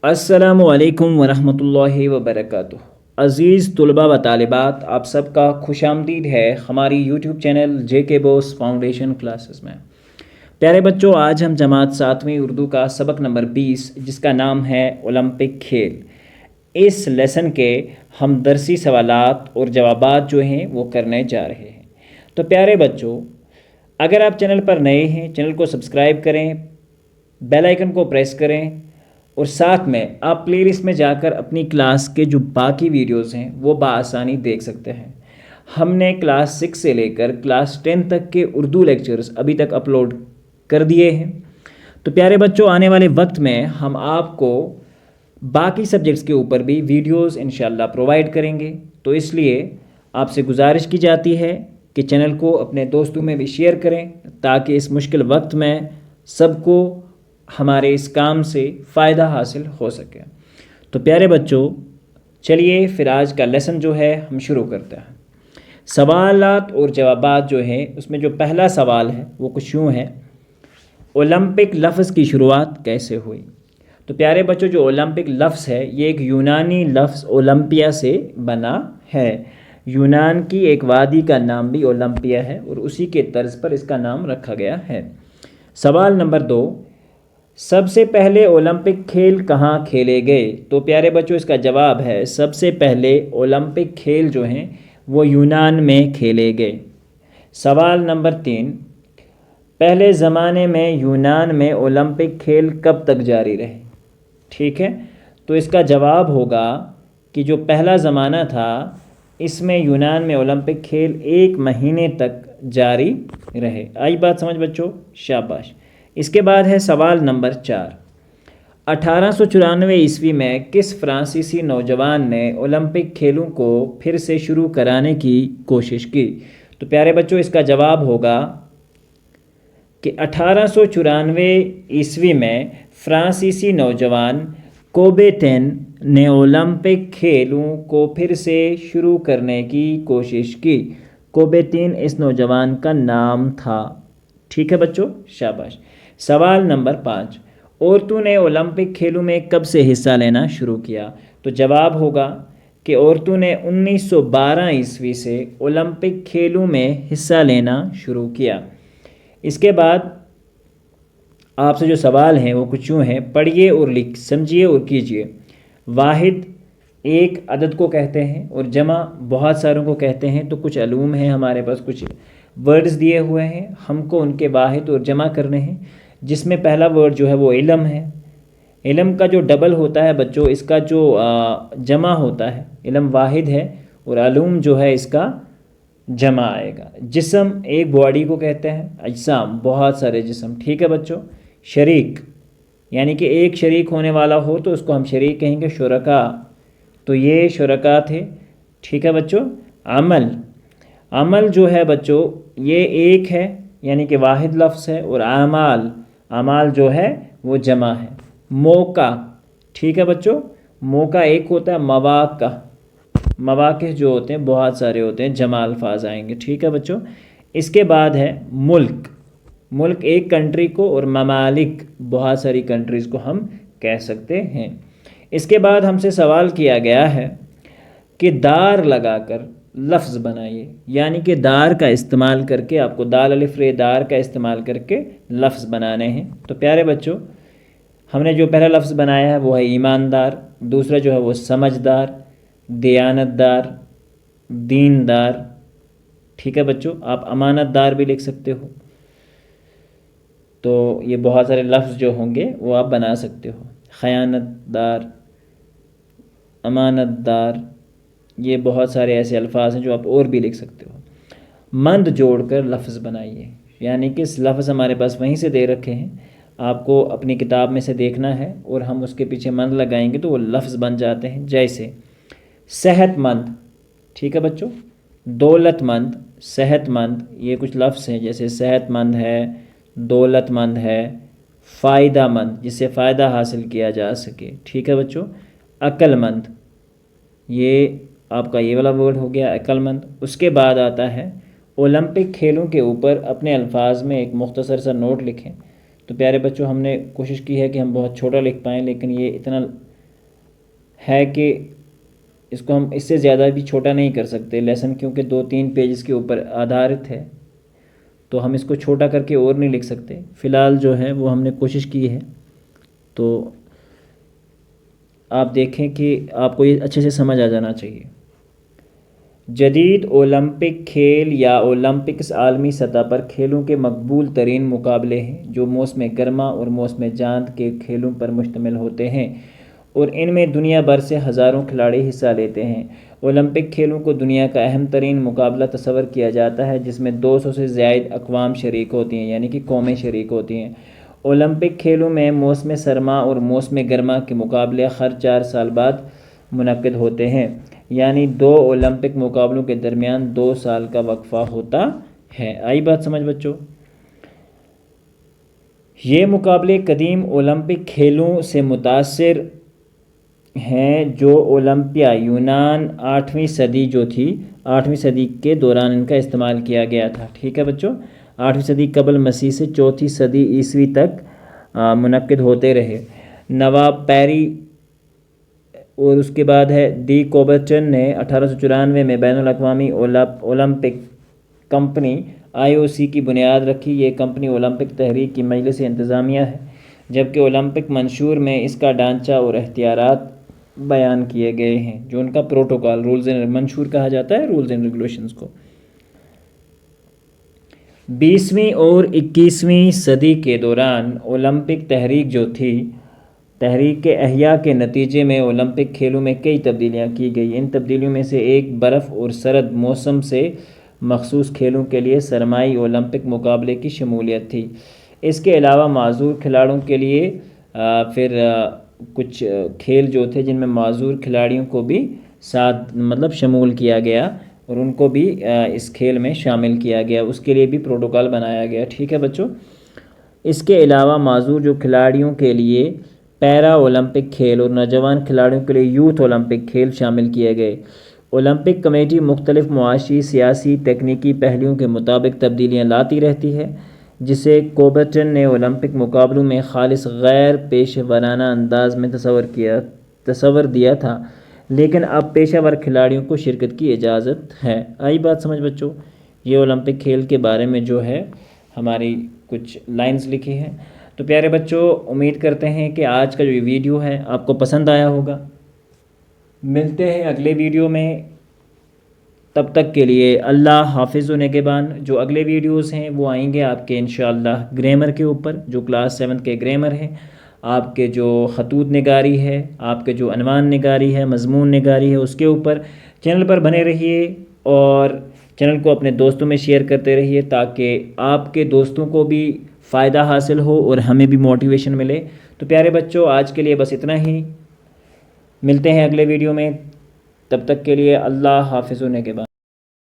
अस्सलामु अलैकुम वरहमतुल्लाहि वबरकातुह। अज़ीज़ तलबा व तालिबात, आप सबका खुशामदीद है हमारी YouTube channel JK Bose foundation classes में। प्यारे बच्चों, आज हम जमात 7वीं उर्दू का सबक नंबर 20 जिसका नाम है ओलंपिक खेल, इस लेसन के हम दरसी सवालात और जवाबात जो हैं वो करने जा रहे हैं। तो प्यारे बच्चों, अगर आप चैनल पर नए हैं, चैनल को सब्सक्राइब करें, बेल आइकन को प्रेस करें और साथ में आप प्ले लिस्ट में जाकर अपनी क्लास के जो बाकी वीडियोस हैं वो बआसानी देख सकते हैं। हमने क्लास 6 से लेकर क्लास 10 तक के उर्दू लेक्चर्स अभी तक अपलोड कर दिए हैं। तो प्यारे बच्चों, आने वाले वक्त में हम आपको बाकी सब्जेक्ट्स के ऊपर भी वीडियोस इंशाल्लाह प्रोवाइड करेंगे। तो इसलिए आपसे गुजारिश की जाती है कि चैनल को अपने दोस्तों में भी शेयर करें ताकि इस मुश्किल वक्त में सबको हमारे इस काम से फ़ायदा हासिल हो सके। तो प्यारे बच्चों, चलिए फिर आज का लेसन जो है हम शुरू करते हैं। सवालात और जवाबात जो है उसमें जो पहला सवाल है वो कुछ यूँ है, ओलंपिक लफ्ज़ की शुरुआत कैसे हुई। तो प्यारे बच्चों, जो ओलंपिक लफ्ज़ है ये एक यूनानी लफ्ज़ ओलंपिया से बना है। यूनान की एक वादी का नाम भी ओलंपिया है और उसी के तर्ज पर इसका नाम रखा गया है। सवाल नंबर 2, सबसे पहले ओलंपिक खेल कहाँ खेले गए। तो प्यारे बच्चों, इसका जवाब है सबसे पहले ओलंपिक खेल जो हैं वो यूनान में खेले गए। सवाल नंबर 3, पहले ज़माने में यूनान में ओलंपिक खेल कब तक जारी रहे। ठीक है, तो इसका जवाब होगा कि जो पहला ज़माना था इसमें यूनान में ओलंपिक खेल 1 महीने तक जारी रहे। आई बात समझ बच्चों, शाबाश। इसके बाद है सवाल नंबर 4, 1894 ईस्वी में किस फ्रांसीसी नौजवान ने ओलंपिक खेलों को फिर से शुरू कराने की कोशिश की। तो प्यारे बच्चों, इसका जवाब होगा कि 1894 ईस्वी में फ्रांसीसी नौजवान कोबेटेन ने ओलंपिक खेलों को फिर से शुरू करने की कोशिश की। कोबेटेन इस नौजवान का नाम था। ठीक है बच्चों, शाबाश। सवाल नंबर 5, औरतों ने ओलंपिक खेलों में कब से हिस्सा लेना शुरू किया। तो जवाब होगा कि औरतों ने 1912 ईस्वी से ओलंपिक खेलों में हिस्सा लेना शुरू किया। इसके बाद आपसे जो सवाल हैं वो कुछ यूँ हैं, पढ़िए और लिख समझिए और कीजिए। वाहिद एक अदद को कहते हैं और जमा बहुत सारों को कहते हैं। तो कुछ अलूम हैं हमारे पास, कुछ वर्ड्स दिए हुए हैं, हमको उनके वाहिद और जमा करने हैं। जिसमें पहला वर्ड जो है वो इल्म है। इल्म का जो डबल होता है बच्चों, इसका जो जमा होता है, इल्म वाहिद है और अलूम जो है इसका जमा आएगा। जिस्म एक बॉडी को कहते हैं, अजसाम बहुत सारे जिस्म। ठीक है बच्चों। शरीक यानी कि एक शरीक होने वाला हो तो उसको हम शरीक कहेंगे। शुरका, तो ये शुरका थे। ठीक है बच्चों। अमल, अमल जो है बच्चों ये एक है यानी कि वाहिद लफ्ज़ है और आमाल, अमाल जो है वो जमा है। मौका, ठीक है बच्चों, मौका एक होता है। मवाका, मवाक़े जो होते हैं बहुत सारे होते हैं, जमा अल्फाज आएंगे। ठीक है बच्चों। इसके बाद है मुल्क, मुल्क एक कंट्री को और ममालिक बहुत सारी कंट्रीज़ को हम कह सकते हैं। इसके बाद हमसे सवाल किया गया है कि दार लगाकर लफ्ज़ बनाइए, यानी कि दार का इस्तेमाल करके आपको दाल अलिफ रे दार का इस्तेमाल करके लफ्ज़ बनाने हैं। तो प्यारे बच्चों, हमने जो पहला लफ्ज़ बनाया है वो है ईमानदार, दूसरा जो है वो समझदार, दयानतदार, दीनदार। ठीक है बच्चों, आप अमानतदार भी लिख सकते हो। तो ये बहुत सारे लफ्ज़ जो होंगे वो आप बना सकते हो। ख़यानतदार, अमानतदार, ये बहुत सारे ऐसे अल्फाज हैं जो आप और भी लिख सकते हो। मंद जोड़कर लफ्ज़ बनाइए, यानी कि इस लफ्ज़ हमारे पास वहीं से दे रखे हैं, आपको अपनी किताब में से देखना है और हम उसके पीछे मंद लगाएंगे तो वो लफ्ज़ बन जाते हैं। जैसे सेहतमंद, ठीक है बच्चों, दौलतमंद, सेहतमंद, ये कुछ लफ्ज़ हैं। जैसे सेहतमंद है, दौलतमंद है, फ़ायदामंद जिससे फ़ायदा हासिल किया जा सके। ठीक है बच्चों। अक्लमंद, ये आपका ये वाला वर्ड हो गया अक्लमंद। उसके बाद आता है ओलंपिक खेलों के ऊपर अपने अल्फाज में एक मुख्तसर सा नोट लिखें। तो प्यारे बच्चों, हमने कोशिश की है कि हम बहुत छोटा लिख पाएँ, लेकिन ये इतना ہے کہ اس کو ہم اس سے زیادہ بھی چھوٹا نہیں کر سکتے، لیسن کیونکہ 2-3 پیجز کے اوپر آدھارت ہے تو ہم اس کو چھوٹا کر کے اور نہیں لکھ سکتے۔ فی الحال جو ہے وہ ہم نے کوشش کی ہے، تو آپ دیکھیں کہ آپ کو یہ اچھے سے سمجھ آ جانا چاہیے۔ جدید اولمپک کھیل یا اولمپکس عالمی سطح پر کھیلوں کے مقبول ترین مقابلے ہیں جو موسم گرما اور موسم جاند کے کھیلوں پر مشتمل ہوتے ہیں، اور ان میں دنیا بھر سے ہزاروں کھلاڑی حصہ لیتے ہیں۔ اولمپک کھیلوں کو دنیا کا اہم ترین مقابلہ تصور کیا جاتا ہے جس میں 200 سے زائد اقوام شریک ہوتی ہیں، یعنی کہ قومیں شریک ہوتی ہیں۔ اولمپک کھیلوں میں موسم سرما اور موسم گرما کے مقابلے ہر 4 سال بعد منعقد ہوتے ہیں، یعنی 2 اولمپک مقابلوں کے درمیان 2 سال کا وقفہ ہوتا ہے۔ آئی بات سمجھ بچوں؟ یہ مقابلے قدیم اولمپک کھیلوں سے متاثر ہیں جو اولمپیا یونان 8ویں صدی جو تھی، 8ویں صدی کے دوران ان کا استعمال کیا گیا تھا۔ ٹھیک ہے بچوں، 8ویں صدی قبل مسیح سے 4تھی صدی عیسوی تک منعقد ہوتے رہے۔ نواب پیری اور اس کے بعد ہے ڈی کوبرٹن نے 1894 میں بین الاقوامی اولمپک کمپنی IOC کی بنیاد رکھی۔ یہ کمپنی اولمپک تحریک کی مجلس انتظامیہ ہے، جبکہ اولمپک منشور میں اس کا ڈھانچہ اور اختیارات بیان کیے گئے ہیں، جو ان کا پروٹوکول رولز اینڈ منشور کہا جاتا ہے، رولز اینڈ ریگولیشنز کو۔ 20ویں اور 21ویں صدی کے دوران اولمپک تحریک جو تھی، تحریک کے احیاء کے نتیجے میں اولمپک کھیلوں میں کئی تبدیلیاں کی گئی۔ ان تبدیلیوں میں سے ایک برف اور سرد موسم سے مخصوص کھیلوں کے لیے سرمائی اولمپک مقابلے کی شمولیت تھی۔ اس کے علاوہ معذور کھلاڑیوں کے لیے پھر کچھ کھیل جو تھے جن میں معذور کھلاڑیوں کو بھی ساتھ شمول کیا گیا اور ان کو بھی اس کھیل میں شامل کیا گیا، اس کے لیے بھی پروٹوکول بنایا گیا۔ ٹھیک ہے بچوں، اس کے علاوہ معذور جو کھلاڑیوں کے لیے پیرا اولمپک کھیل اور نوجوان کھلاڑیوں کے لیے یوتھ اولمپک کھیل شامل کیے گئے۔ اولمپک کمیٹی مختلف معاشی، سیاسی، تکنیکی پہلوؤں کے مطابق تبدیلیاں لاتی رہتی ہے، جسے کوبرٹن نے اولمپک مقابلوں میں خالص غیر پیشہ ورانہ انداز میں تصور دیا تھا، لیکن اب پیشہ ور کھلاڑیوں کو شرکت کی اجازت ہے۔ آئی بات سمجھ بچوں؟ یہ اولمپک کھیل کے بارے میں جو ہے ہماری کچھ لائنز لکھی ہیں۔ تو پیارے بچوں، امید کرتے ہیں کہ آج کا جو ویڈیو ہے آپ کو پسند آیا ہوگا۔ ملتے ہیں اگلے ویڈیو میں، تب تک کے لیے اللہ حافظ و نگہبان۔ جو اگلے ویڈیوز ہیں وہ آئیں گے آپ کے انشاءاللہ گرامر کے اوپر، جو کلاس 7 کے گرامر ہیں، آپ کے جو خطوط نگاری ہے، آپ کے جو عنوان نگاری ہے، مضمون نگاری ہے، اس کے اوپر۔ چینل پر بنے رہیے اور چینل کو اپنے دوستوں میں شیئر کرتے رہیے تاکہ آپ کے دوستوں کو بھی فائدہ حاصل ہو اور ہمیں بھی موٹیویشن ملے۔ تو پیارے بچوں، آج کے لیے بس اتنا ہی، ملتے ہیں اگلے ویڈیو میں، تب تک کے لیے اللہ حافظ و نگہبان۔